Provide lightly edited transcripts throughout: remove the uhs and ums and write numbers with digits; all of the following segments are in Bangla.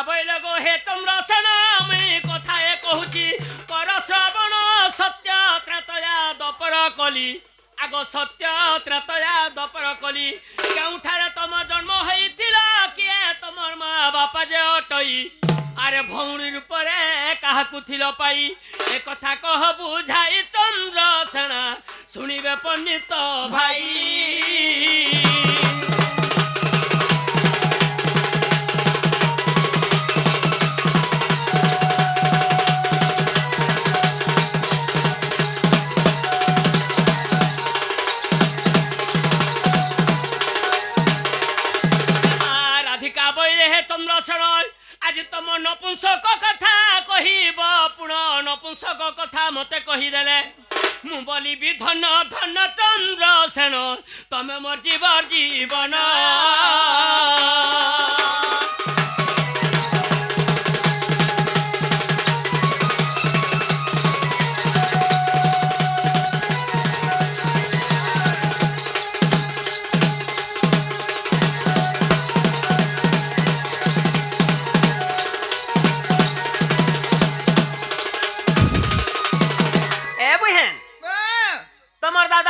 বইল গো হে চন্দ্রসেন মুই কথায়ে কহুছি কর শ্রবণ সত্য ত্রেতয়া দপর কলি আগ সত্য ত্রেতয়া দপর কলি কেউঠারে তম জন্ম হইছিল কিয়ে তোমার মা বাপা যে অটই আরে ভৌণীর পরে কাহাকু থিল পাই এ কথা কহ বুঝাই চন্দ্রসেন শুনিবে পণ্ডিত ভাই आज तुम नपुंसक कथा कहिब पुण नपुंसक कथा मते कहीदेले मु बोलिबी धन धन चंद्रसेन तमे मोर जीवन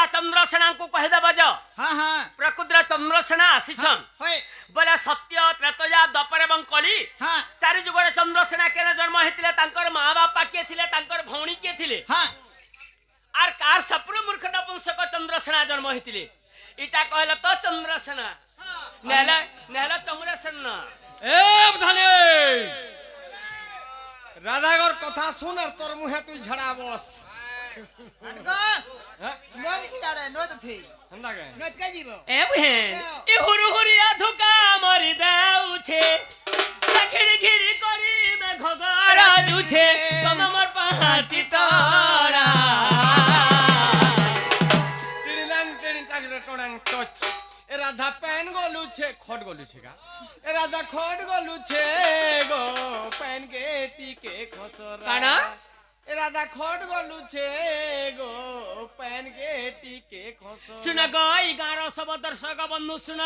चंद्रसेना को कह दे बज हाँ हाँ प्रकृति चंद्रसेना आसीछन बोले सत्य त्रेतया दपर एवं कली हाँ चारि जुगरे चंद्रसेना केने जन्म हेतिले तांकर मां बापा के थिले तांकर भौणी के थिले हाँ आर कार सपुर मूर्ख नपुंसक चंद्रसेना जन्म हेतिले इटा कहले तो चंद्रसेना नेला नेला चंद्रसेना ए बधाले राधागर कथा सुन और तोर मुहे तू झड़ा बस ए बहन ए हुरुहुरिया धुका मरि दाउछे खिड़ी खिड़ी करी में घगरा जुछे तम मोर पहाती तोरा टिड़िलंग टिड़िन टागरे टोडंग टच ए राधा पैन गोलू छे खट गोलू छे का ए राधा खट गोलू छे गो पैन के टीके खसरा काना ए राधा खट गोलू छे गो पैन के टीके खसरा सुन गई गारो सब दर्शक बंधु सुन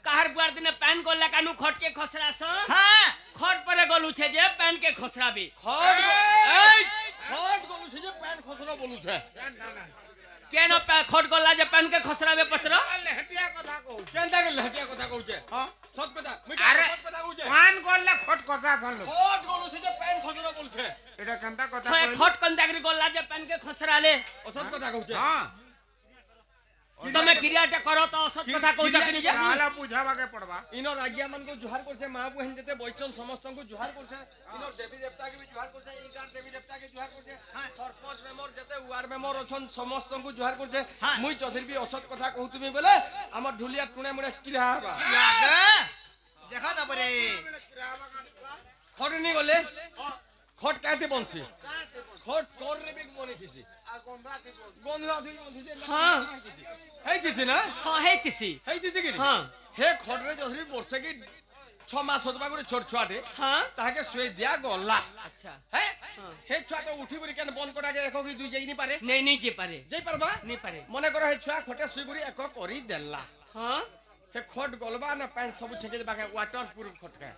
काहर बुआर दिने पैन गोला कानु खट के खसरा स हां खट परे गोलू छे जे पैन के खसरा भी खट गोलू छे जे पैन खसरा बोलू छे केनो खट गोला जे पैन के खसरा में पचरो लहटिया कथा कहू केनता के लहटिया कथा कहू छे हां सत कथा मिटा सत कथा कहू छे पैन गोला खट कथा कहलो खट गोलू छे जे पैन खसरा बोलू छे एटा केनता कथा कहलो खट कंता के गोला जे पैन के खसरा ले असत कथा कहू छे हां तमे क्रियाटा करो तो असत कथा कहू छके निजे हाला बुझावा के पड़बा इनो राज्य मन को जुहार करछे मां बहन जते वैष्णव समस्त को जुहार करछे इनो देवी देवता के भी जुहार करछे इकार देवी देवता के जुहार करछे सरपंच मेमोर जते वार मेमोर अछन समस्त को जुहार करछे मुई चौधरी भी असत कथा कहूतुमी बोले हमर ढुलिया टुणे मुड़े किराबा देखा तबरे खडनी गले खट काते बनसी खट कोरने भी मने किसी आ गंधा थी बनसी हां है किसी ना हां है किसी कि हां हे खडरे चौधरी वर्षे की 6 मास होतबा गुरे छोट छुआटे हां ताके सुई दिया गला अच्छा है हे छुआ तो उठी गुरी केन बंद करा के देखो कि दुई जाई नहीं पारे नहीं जे पारे जाई परबा नहीं पारे मने करो हे छुआ खटे सुई गुरी एक करी देला हां हे खट गलबा ना पैन सब छके बाके वाटर प्रूफ खटका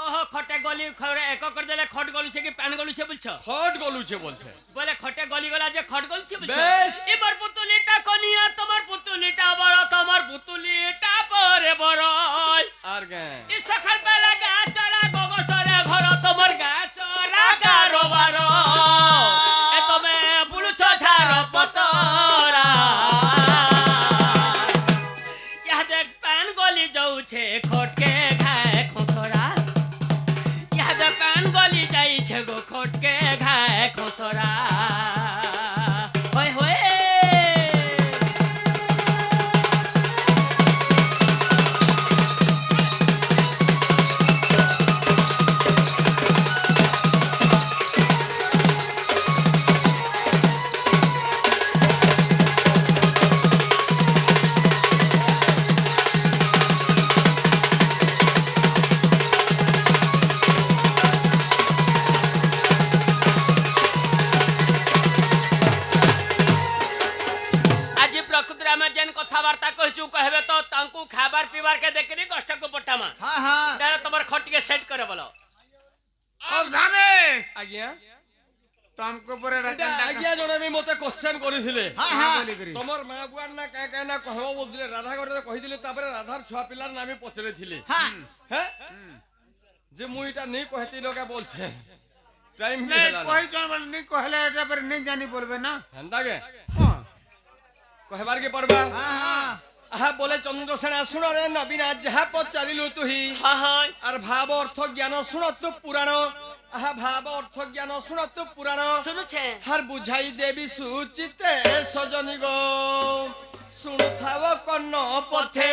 ओहो खटे गली खरे एक कर देले खट गलु छे कि पैन गलु छे बुझछ खट गलु छे बोलछे बोले खटे गली गला जे खट गलु छे बुझछ बेस एबार पुतुलिटा कनिया तमर पुतुलिटा बड़ तमर पुतुलिटा परे बड़ आर गे इ सखर पेला गा चरा गोगसरे घर तमर गा चरा कारोबार ए तमे बुलुछ झार पतरा या देख पैन गली जाऊ छे खट के खाए खसरा या देख पैन गली जाई छे गो खट के खाए खसरा होय होय করে বলো অবধানে আজ্ঞা ତମକୁ ପରେ এটা আজ্ঞা জনে বি মতে কোশ্চেন করিছিলে ବୋଲିକିରି তোমার মা বুয়ার না কায় কায় না কহব বলছিলে রাধা ঘরে কহিছিলে তারপরে রাধার ছুয়া পিলার নামে পছরেছিলে হ্যাঁ যে মুই এটা নেই কহেতি লোকে বলছে টাইম ନାଇଁ କହିଛନ୍ ବୋଲେ ନି କହିଲେ ଏଟା ପରେ ନି ଜାନି ପଡବେ ନା হেন্দা গে ହଁ কহবার কে পড়বা আহা বলে চন্দ্রসেনা শুনো রে নবীনা যাহা পচারিলু তুহি হ্যাঁ হ্যাঁ আর ভাব অর্থ জ্ঞান শুনতু পুরাণ আহা ভাব অর্থ জ্ঞান শুনতু পুরাণ শুনুছে হার বুঝাই দেবী সুচিতে সজনী গো শুণুথাও কর্ণ পথে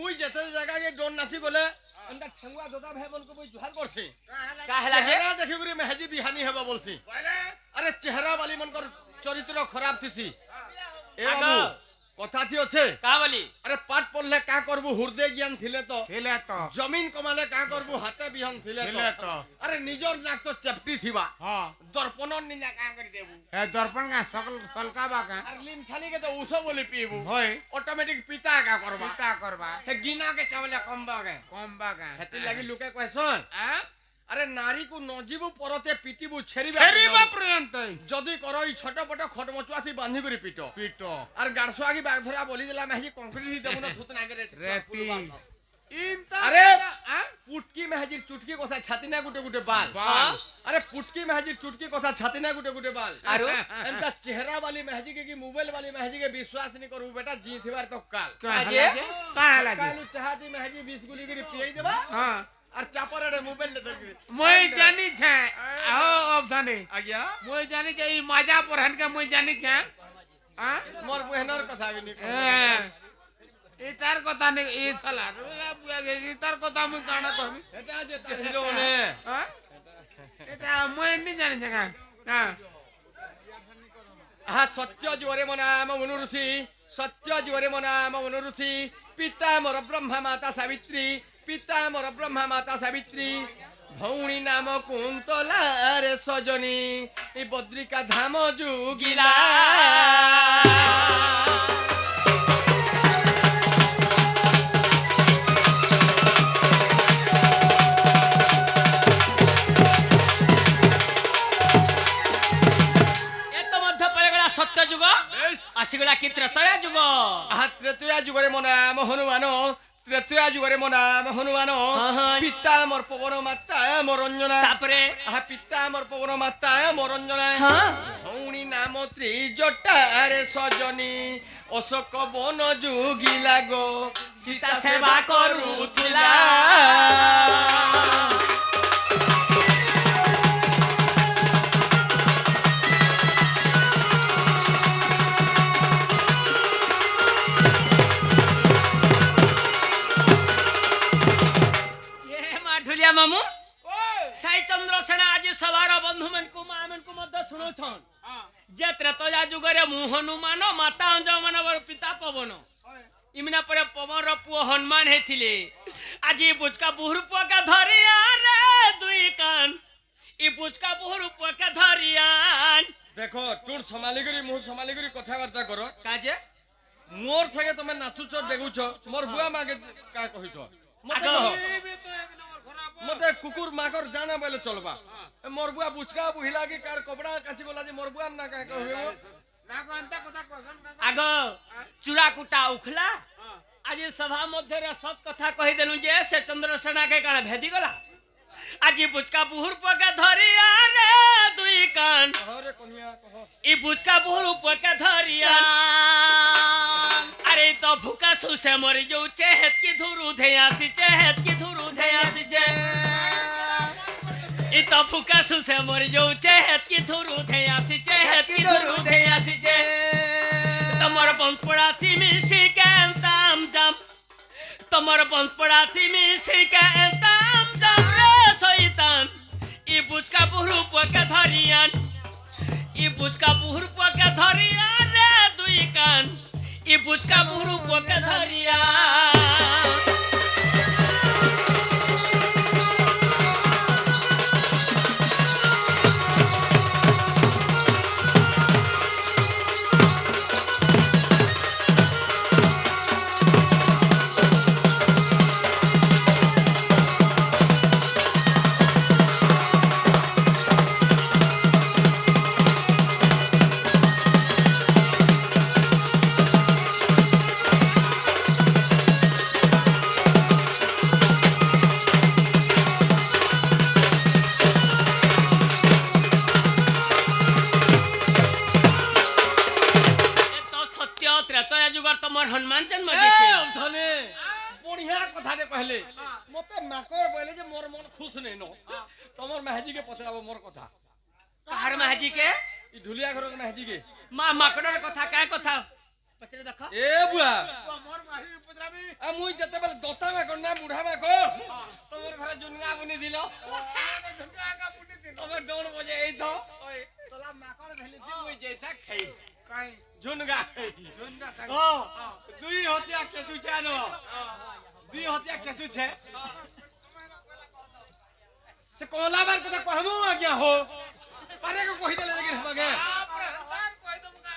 মুই যেতে জায়গায় ডোন নাচি গলে এন্টা ঠেঙ্গুয়া দাদা ভাই বলকে মুই জুহার করছি কাহেলা যে চেহারা দেখি করে মেহেজি বিহানি হবা বলছি আরে চেহারা বালি মনকর চরিত্র খারাপ থিসি এ বাবু কথা থি আছে কা বলি আরে পাঠ পড়লে কা করবু হৃদয় জ্ঞান থিলে তো ଥିଲେ ତ জমিন কমালে কা করবু হাতে বিহন থিলে ଥିଲେ তো ତ আরে নিজর নাক তো চেপটি থিবা ହଁ দর্পণর নিনা কা করে দেবু ଏ ଦର୍ପଣ ଗାଁ ସକଲ ସଲକାବା ଗାଁ আর লিম ছালিকে তো উস বলি পিবু হয় অটোমেটিক পিতা কা করবা ପିତା କରବା হে গিনা কে চাवले কমবা কে କମ୍ବା ଗାଁ হেতি লাগি লোকে কয়সন আরে নারী কো নজিবু পরতে পিটিবু ছেড়িবা ଛେରିବା ପର୍ଯ୍ୟନ୍ତ যদি করো এই ছোট বট খটমচুয়াতি বাঁধি করে পিটো ପିଟ আর গাড়সুয়াগি বাঘ ধরা বলি দিলা মেহি কংক্রিট দেবু না থুত নাগে রে ରେତି আরে পুটকি মেহাজির চুটকি কথা ছাতি না গুটে গুটে বাল বাল। আরে পুটকি মেহাজির চুটকি কথা ছাতি না গুটে গুটে বাল আরো এনকা চেহারা वाली মেহাজি के की मोबाइल वाली मेहजी के विश्वास नहीं करू बेटा जी थिबार तो काल ଆଜେ? କାଁ ହେଲା ଯେ कालू चाहती मेहजी 20 गुली गिरी पियई देबा ହଁ আর চাপরে রে মোবাইল দে দেবি ମୁଇଁ ଜାନିଛେ ଆହୋ ଅବଧାନେ আজ্ঞা ମୁଇଁ ଜାନିଛେ ଇ ମଜା ପରହାନକେ ମୁଇଁ ଜାନିଛେ ହଁ মোর বহনর কথা भी नहीं ଏ ତାର କଥା ନି ଏ ସାଲା ଇ ତାର କଥା ମୁଇଁ କାଣା କହିବି এটা যে তার হিরো নে ହଁ এটা ମୁଇଁ ନି ଜାନିଛେ କାଁ ହଁ আহা সত্য জোরে মো নাম মনু ঋষি সত্য জোরে মো নাম মনু ঋষি পিতা মোর ব্রহ্মা মাতা সাবিত্রী পিতা মোর ব্রহ্মা মাতা সাবিত্রী ভৌণী নাম কুন্তলা রে সজনী এই বদ্রিকা ধাম যুগিলা এত মধ্য পড়েগলা সত্য যুগ আসিগলা কি ত্রেতয়া যুগ আহা ত্রেতয়া যুগরে মো নাম হনুমান ত্রেতয়া যুগরে মো নাম হনুমান হ্যাঁ। পিতা মোর পবন মাতা মোর রঞ্জনা তারপরে আহা পিতা মোর পবন মাতা মোর রঞ্জনা হ্যাঁ ভৌণী নাম ত্রিজটা রে সজনী অশোক বন যুগিলা গো সীতা সেবা করুথিলা মাঠুলিয়া মামু সাই চন্দ্রসেনা আজ সবার বন্ধু মানকু মা মানকু মধ্য শুনুছন যে ত্রেতয়া যুগরে মু হনুমান মাতা অঞ্জমান পিতা পবন ইমিনা পরে পবনর পুଅ হনুমান হেছিলে আজি বুচকা বুহুর পুଅকে ধরিয়া রে দুই কান ই বুচকা বুহুর পুଅকে ধরিয়ান দেখো তোর সমালিগরি মুহ সমালিগরি কথাবার্তা করো কাজে মোর সাথে তুমি নাচুছ ডেগুছ মোর বুয়া মাকে কা কহিছ মতে আগ- কহ মতে কুকুর মাকর জানা বলে চলবা মোর বুয়া বুচকা বুহিলা কি কার কপড়া কাচি গলা যে মোর বুয়া না কা কহিব না এন্তা কথা কসন আগ চূড়া কুটা উখলা আজি সভা মধ্যে সব কথা কহি দেলু যে সে চন্দ্রসেনা কে কানা ভেদি গলা আজি বুচকা বুহুর পুଅকে ধরিয়া রে দুই কান হরে কনিয়া কহ ই বুচকা বুহুর পুଅকে ধরিয়া আরে তো ভুকা সুসে মরি যাও চেহেত কি ধুরু ধে আসিছে হেত কি ধুরু ধে আসিছে ই তো ভুকা সুসে মরি যাও চেহেত কি ধুরু ধে আসিছে হেত কি ধুরু ধে আসিছে তোমার বংশ পড়াতি মিশি কেন্তাম জাম তোমার বংশ পড়াতি মিশি কেন্তাম জাম রে শয়তান ই বুচকা বুহুর পুଅকে ধরিয়ান ই বুচকা বুহুর পুଅকে ধরিয়া রে দুই কান ই ই বুচকা বুড়ু পোকে ধরিয়া ত্রেতয়া যুগর তোমার হনুমান জন্ম দিছে ধনে বঢ়িয়া কথাতে কহলে মতে মাকর বলে যে মোর মন খুশ নেই ন তোমার মেহাজি কে পতরাব মোর কথা কাহার মাহাজি কে ই ঢুলিয়া ঘরর মেহাজি কে মা মাকড়র কথা কায় কথা পচরে দেখো এ বুয়া মোর মাহি পুত্রাবি আ মুই যেতে বেলে দতা মাকর না বুঢ়া মাকর তোমার ঘরে জুনিয়া বুনি দিল ঝুঁকা আগা পুনি দিন তুমি ডোর বজে এই তো তোলা মাকর ভেলি দি মুই যেতা খাই কাই ঝুনগা ঝুন্ডা কাই ও দুই হতিয়া কেসু চানো দুই হতিয়া কেসু ছে সে কোলাবার কথা কহমু আজ্ঞা হো পারে को কহি দেলে लेकिन হবাগে বার কই দম কা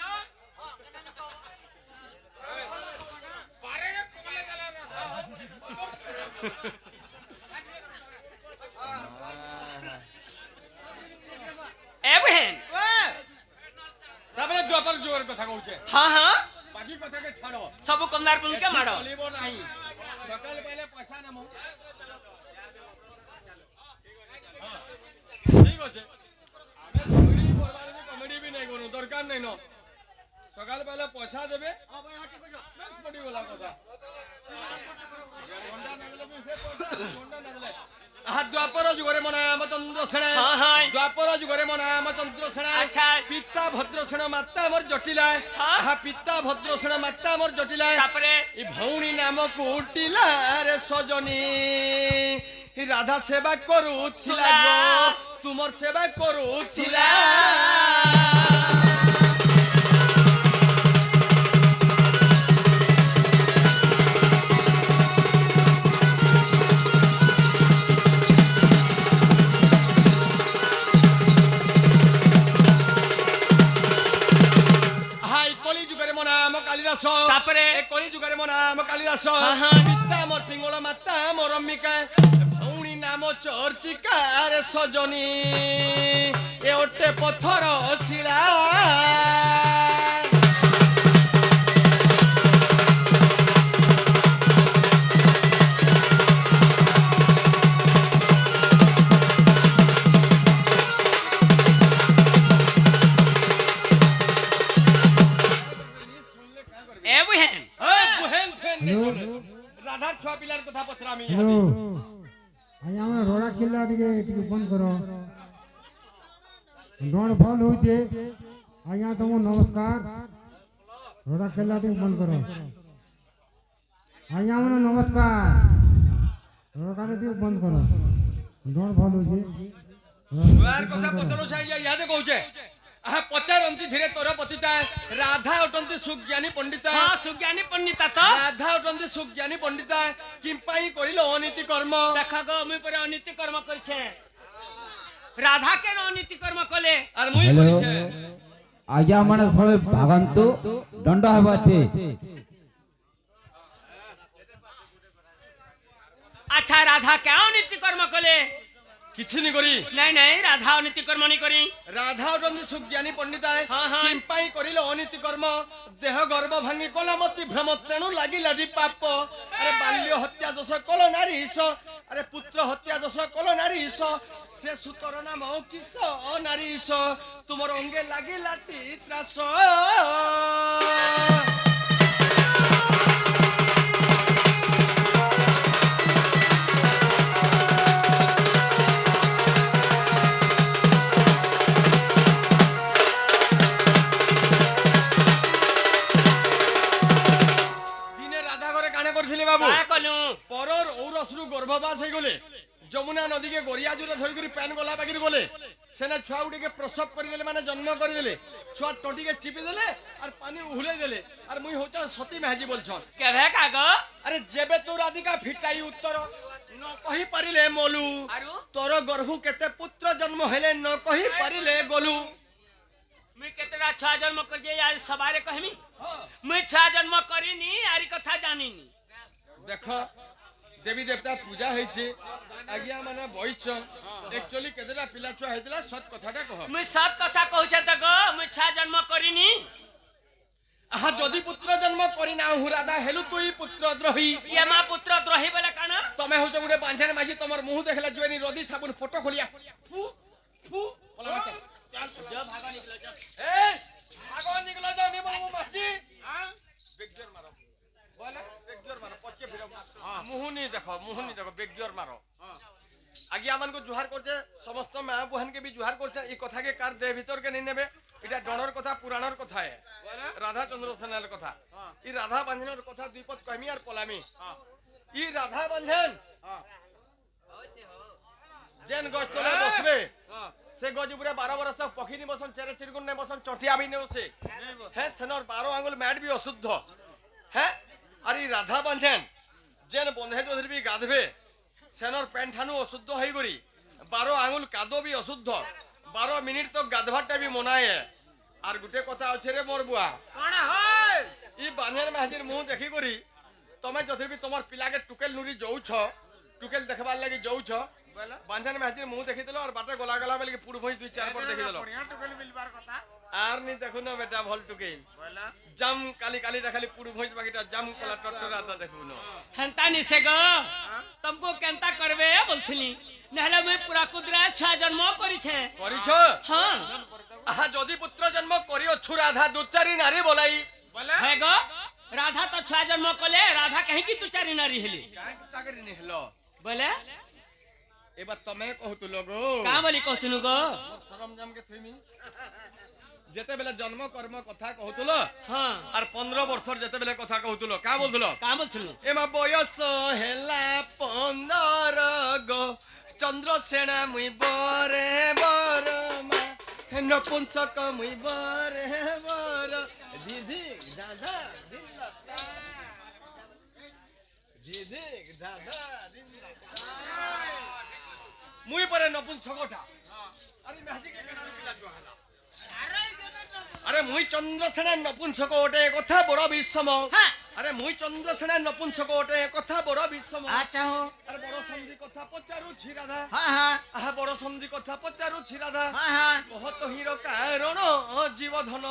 পারে কোলে গলা না এ বহেন তারপরে দ্বাপর যুগের কথা কইছে হ্যাঁ হ্যাঁ বাকি কথাকে ছাড়ো সবু কন্দার পুনকে মারো চলিব নাই সকাল বেলে পয়সা নামো ঠিক আছে আমি কমেডি করবার কমেডি भी नहीं কरू দরকার নাই ন সকাল বেলে পয়সা দেবে বেশ পড়ি গলা কথা ঘন্টা না দিলে भी সে পয়সা ঘন্টা না দিলে আহা দ্বাপর যুগরে মনা রামচন্দ্র সেন হ্যাঁ হ্যাঁ দ্বাপর যুগরে মনা রামচন্দ্র সেন আচ্ছা পিতা ভদ্রসেন মাতা আমার জটিলা হ্যাঁ। আহা পিতা ভদ্রসেন মাতা আমার জটিলা তারপরে এই ভৌণী নাম কুটিলা রে সজনী রাধা সেবা করুথিলা গো তুমর সেবা করুথিলা হাই কলি যুগরে মনা নাম কালিদাস তারপরে এ কলি যুগরে মনা নাম কালিদাস হ্যাঁ, হ্যাঁ। পিতা মোর পিঙ্গল মাতা মোর অম্বিকা ভৌণী নাম চর্চিকা রে সজনী এ ওটে পথর শিলা এ বহেন এই বুহেন ফেন রাধার ছুয়া পিলার কথা পত্র আমি হ্যালো আজ আমার রোড়া কিল্লা টিকে টিকে বন্ধ কর ডোর ফল হইছে আজ্ঞା ତମ ନମସ୍କାର ରୋଡ଼ା କିଲ୍ଲା ଟିକେ ବନ୍ଦ କର ଆଜ୍ଞା ମାନେ ନମସ୍କାର ରୋଡ଼ା ଟିକେ ବନ୍ଦ କର ଡୋର ଫଲ ହଉଛେ ছুয়ার কথা পত্র চাই ইয়াদে কହୁছে আহা পচারন্তি ধীরে তোর পতিতা রাধা অটন্তি সুজ্ঞানী পণ্ডিতা হ্যাঁ সুজ্ঞানী পণ্ডিতা তো রাধা অটন্তি সুজ্ঞানী পণ্ডিতা কিম্পাই করিল অনীতি কর্ম দেখা গো মুই পরে অনীতি কর্ম করছে রাধা কেন অনীতি কর্ম কলে আর মুই হ্যালো করিছে আজ্ঞା ମାନେ ସବେ ଭାଗନ୍ତୁ ଦଣ୍ଡ ହେବ ଏଠି আচ্ছা রাধা কেন অনীতি কর্ম কলে কিছু নি করি নাই নাই রাধা অনীতি কর্ম নি করি রাধা অটন্তি সুজ্ঞানী পণ্ডিতা হ্যাঁ, হ্যাঁ। কিম্পাই করিল অনীতি কর্ম দেহ গর্ভ ভাঙি কলামতি ভ্রম তেণু লাগিলাটি পাপ আরে বাল্য হত্যা দোষ কল নারী ঈশ আরে পুত্র হত্যা দোষ কল নারী ঈশ সে সুতর নাম কিস নারী ঈশ তোমার অঙ্গে লাগিলাটি ত্রাস দিনে রাধা ঘরে কানে করছিলে বাবু কায় কলু পরর ঔরসরু গর্ভবাস হয়ে গলে যমুনা নদীকে গড়িয়া জুড়ে ধরিকি প্যান গলা বাকি গলে সেনা ছুয়া গুটিকে প্রসব করিদেলে মানে জন্ম করিদেলে ছুয়া টটিকে চিপি দেলে আর পানি উহলে দেলে আর মুই হচ্ছে সতী মেহাজি বলছন কেভে কাগ আরে যেবে তোর রাধিকা ফিটাই উত্তর ন কহি পারিলে মলু আরু তোর গর্ভু কেতে পুত্র জন্ম হেলে ন কহি পারিলে গলু মুই কেতেটা ছুয়া জন্ম করছি আজ সবারে কহমি মুই ছুয়া জন্ম করিনি আরি কথা জানিনি দেখ দেবী দেবতা পূজা হয়েছে আজ্ঞা মানে বইছ একচুয়ালি কেতেটা পিলা ছুয়া হয়েছিল সত কথাটা কহ মুই সব কথা কହୁছে তো গো মুই ছুয়া জন্ম করিনি আহা যদি পুত্র জন্ম করি না হুরাদা হেলু তুই পুত্র দ্রোহী ইয়ে মা পুত্র দ্রোহী বলে কাণ তমে হচ্ছে গোটে বাঞ্ছানে মাঝি তোমার মুহ দেখলা জুয়েনি রদি সাবুন ফটো খলিয়া ফু ফু বলা বাচ্চা এই ভাগো নিকলা যাও নি বলবো মাঝি বেগজোর মারো বলে বেগজোর মারো পচকে ফিরো মুহুনি দেখো বেগজোর মারো আজ্ঞা আমানকো জুহার করছে সমস্ত মা বহনকে বি জুহার করছে এই কথাকে কার দেহ ভিতরকে নিয়ে নেবে এটা ডণর কথা পুরাণর কথা রাধা চন্দ্র সেনার কথা এই রাধা বাঁধনের কথা দুইপদ কইমি আর পলামি ই রাধা বাঁধন যেন গছ তলে বসবে সে গজ উপরে 12 বরস তক পক্ষী নি বসন চেরে চিরগুন নে বসন চটিয়া বি নে বসে হ্যাঁ সেনর 12 আঙ্গুল ম্যাট বি অশুদ্ধ হ্যাঁ আর এই রাধা বাঁধন যেন বন্ধে চৌধুরী বি গাধবে সেনর প্যান্ট ঠানু অশুদ্ধ হই গরি 12 আঙ্গুল কাদো বি অশুদ্ধ 12 মিনিট তক গাধভাটা বি মনায়ে আর গুটে কথা আছে রে মোর বুয়া কানা হয় ই বাঁধের মাঝির মুহ দেখি করি তুমি যদি বি তোমার পিলাকে টুকেল নুরি যাউছ টুকেল দেখবার লাগি যাউছ বাঁধের মাঝির মুহ দেখি দিল আর বাটে গলা গলা বলি পুরো ভই দুই চার পর দেখি দিল বড়িয়া টুকেল মিলবার কথা আর নি দেখো না বেটা ভল টুকেল বলা জাম কালি কালি দেখালি পুরো ভই বাকিটা জাম কলা টটরা আদা দেখো না হেন্তা নিছে গো তুমকো কেনতা করবে বলছিলি নহলে মুই পুরা কুদরা ছুয়া জন্ম করিছে করিছ হ্যাঁ আহা যদি পুত্র জন্ম করিও छु রাধা দুচারি নারী বলাই বলা হে গো রাধা তো ছুয়া জন্ম কলে রাধা কहीं की तू चारी नारी हेली কাই চাকরি নি হলো बोले এবার তুমি কহুতুল গো का बोली कहतनु गो সরঞ্জাম কে থইমি যেতে বেলা জন্ম কর্ম কথা কহুতুল हां আর 15 বছর যেতে বেলা কথা কহুতুল কা বলতুল का बोलथनु এমা বয়স হেলা 15 গো চন্দ্রসেনা মুই বরে বর মা নপুংসক মুই বরে বর দিদি দাদা দিল্লা দিদি দাদা দিল্লা মুই পরে নপুংসকটা আরে মেহাজিকে কেন পিলা জোহালা আরে মুই চন্দ্রসেনা নপুংসক ওটে কথা বড় বিশ্বম আরে মুই চন্দ্রসেনা নপুংসক ওটে কথা বড় বিশ্বম আচ্ছা হো আরে বড় সন্ধি কথা পচারুছি রাধা হ্যাঁ হ্যাঁ আহা বড় সন্ধি কথা পচারুছি রাধা হ্যাঁ হ্যাঁ বহুত হির কারণ জীবধন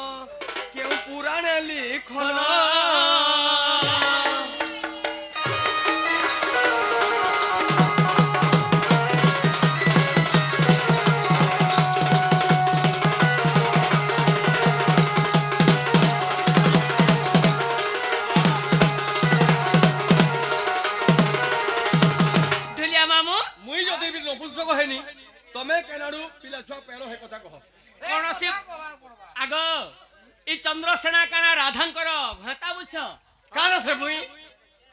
কেউ পুরাণে লিখন ढुलिया मामू মুই যদি বি নপুংসক হেনি তমে কেনাড়ু পিলা ছুয়া পেলো হে কথা কহ কৌনসি আগো ই চন্দ্রসেনা কানা রাধাঙ্কর ঘটা বুঝছ কান আছে মুই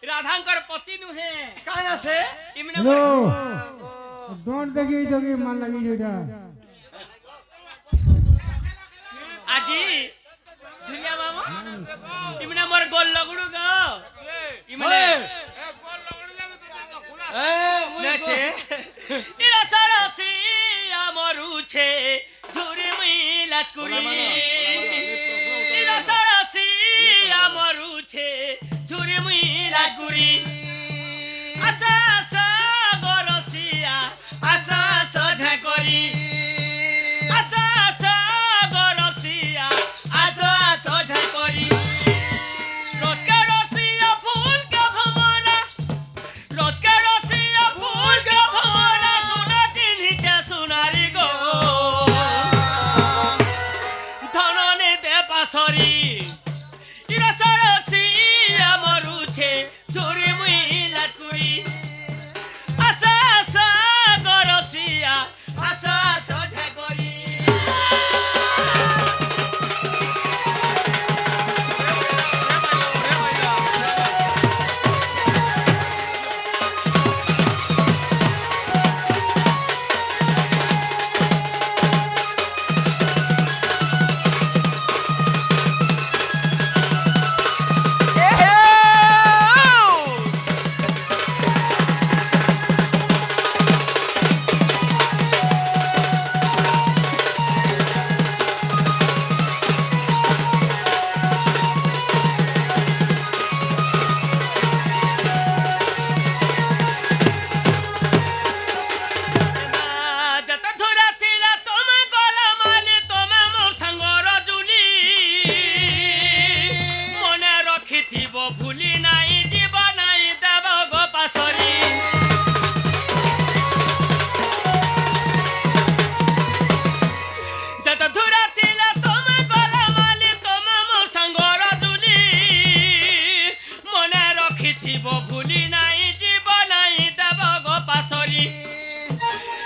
রাধাঙ্কর পতি নুহে কান আছে ইমনে हेलो डोंट देखी जोगी मन लगी जोड़ा আজি ढुलिया मामू ইমনে মোর গোল লগড়ু গো ইমনে এ বল লগড়িলে তো খুলা এ মুই নেছে ইরা সারাসি আমরুছে ঝুরি মিলাত কুরি ইরা সারাসি আমরুছে ঝুরি মিলাত কুরি আসা আসা গরসিয়া আসা সধা করি আসা আসা গরসিয়া আসা সধা করি রোজকার রসিয়া ফুল কে ভমরা রোজকার রসিয়া ফুল কে ভমরা সোনা চিনিছে সোনারি গো ধননে দে পাসরি ইরা সারসিয়া মরুছে চুরি মুই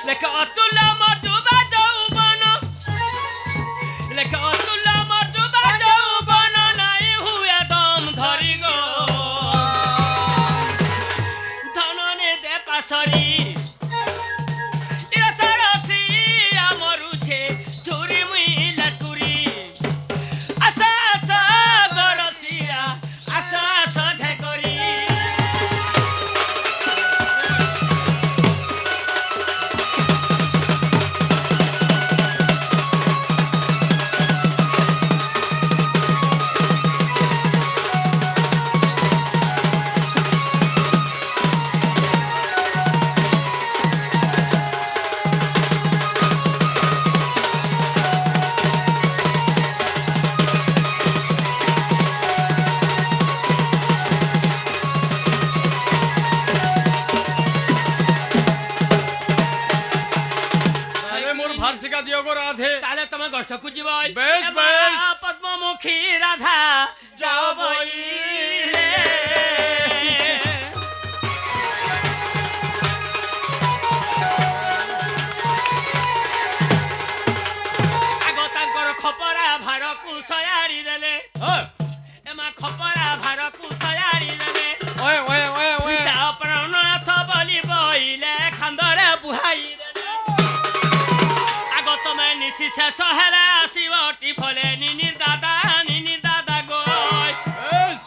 লেখে অতুল মধুবা যৌবন লেখে অতুল মধুবা যৌবন নাই হুয়ে দম ধরি গো ধননে দে পাশরি ইরসরসি আমরুছে ঝুরি মুই লাচকুরি আশা আশা গরসিয়া আশা আশা ঝেকরি আরে মোর ভার্সিকা দিও গো রাধে তাহলে তোমার কষ্ট খুঁজিব বেশ, বেশ। পদ্মমুখী রাধা যাও বই রে আগ তাঙ্কর খপরা ଭାରକୁ ସୟାରି ଦେଲେ হ্যাঁ এমা খপরা ଭାରକୁ ସୟାରି ଦେଲେ ওয়ে ওয়ে ওয়ে ওয়ে যাও প্রাণনাথ বলি বইলে খান্দরে বুহাই দেলে আগ তমে নিশি শেষ হেলে আসিব টিফলে নিনির দাদা গই বেশ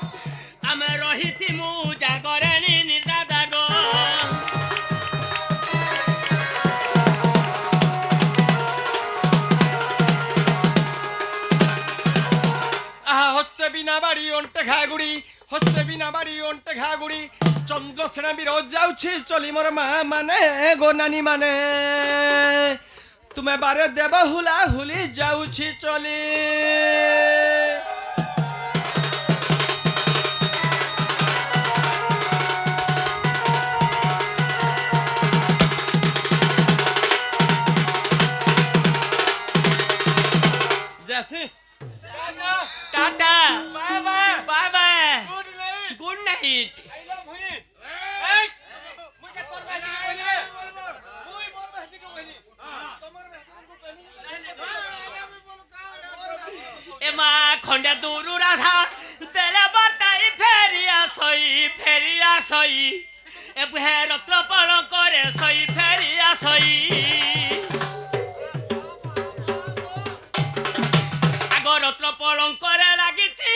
আমি রহিথিমু জাগরে নিনির দাদা গই আহা হস্তে বিনা বাড়ি অন্টে ঘাগুড়ি হস্তে বিনা বাড়ি অন্টে ঘাগুড়ি চন্দ্রসেনা বিরোধ যাଉଛି চলি মোর মা মানে গো নানি মানে তুমে বারে দেব হুলা হুলি যাଉଛି চলি জেসি tata bye bye bye bye good night good night I love হুই এই মুই কে তোর ভাষি কইনি রে মুই মোর ভাষি কইনি তোমার ভাষি কইনি এমা খন্ডে দূরু রাধা দেলে বাটাই ফেরিয়া সই এ রত্ন পল করে সই ফেরিয়া সই আগ রত্ন পলঙ্করে লাগিছি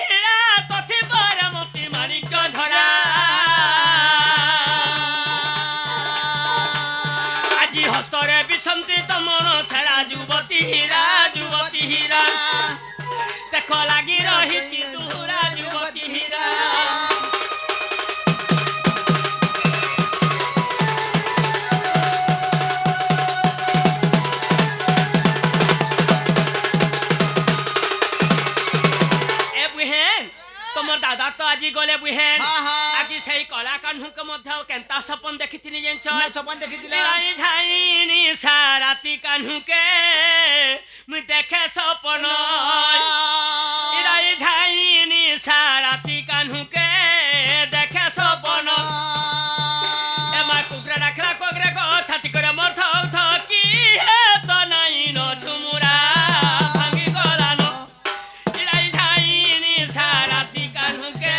তথি পরে মতি মানিক ঝরা আজি হস্তরে বিছন্তি তমন ছেড়া যুবতী হীরা দেখ লাগি রহিছি তুরা যুবতী হীরা তোমার দাদা তো আজি গলে বুহেন আজি সেই কলা কাহ্নুকে মধ্যে কেনতা সপন দেখিছিলি জানছ সপন দেখিছিল ঝাইনি সারাতি কাহ্নুকে মুই দেখে সপন ঝাইনি সারাতি কাহ্নুকে দেখে সপন এমা কুকরা রাখলা কোকরে কথাতি করে মোর থকি হে তো নাই ন ঝুমুরা ভাঙি গলানো ঝাইনি সারাতি কাহ্নুকে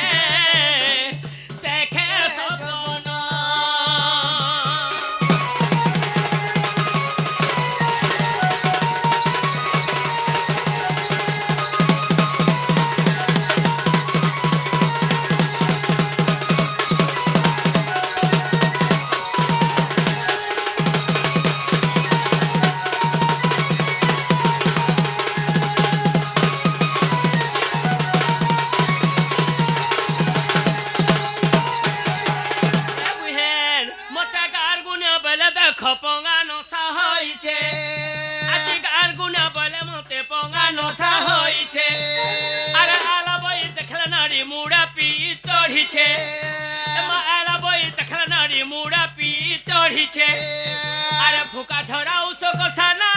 দেখে সপন খপঙা নসা হইছে আজি গার গুনা বলে মতে পঙা নসা হইছে আরে আলা বই দেখলে নারী মুড়া পি চড়িছে এমা আলা বই দেখলে নারী মুড়া পি চড়িছে আরে ফুকা ঝরা উসো কষা না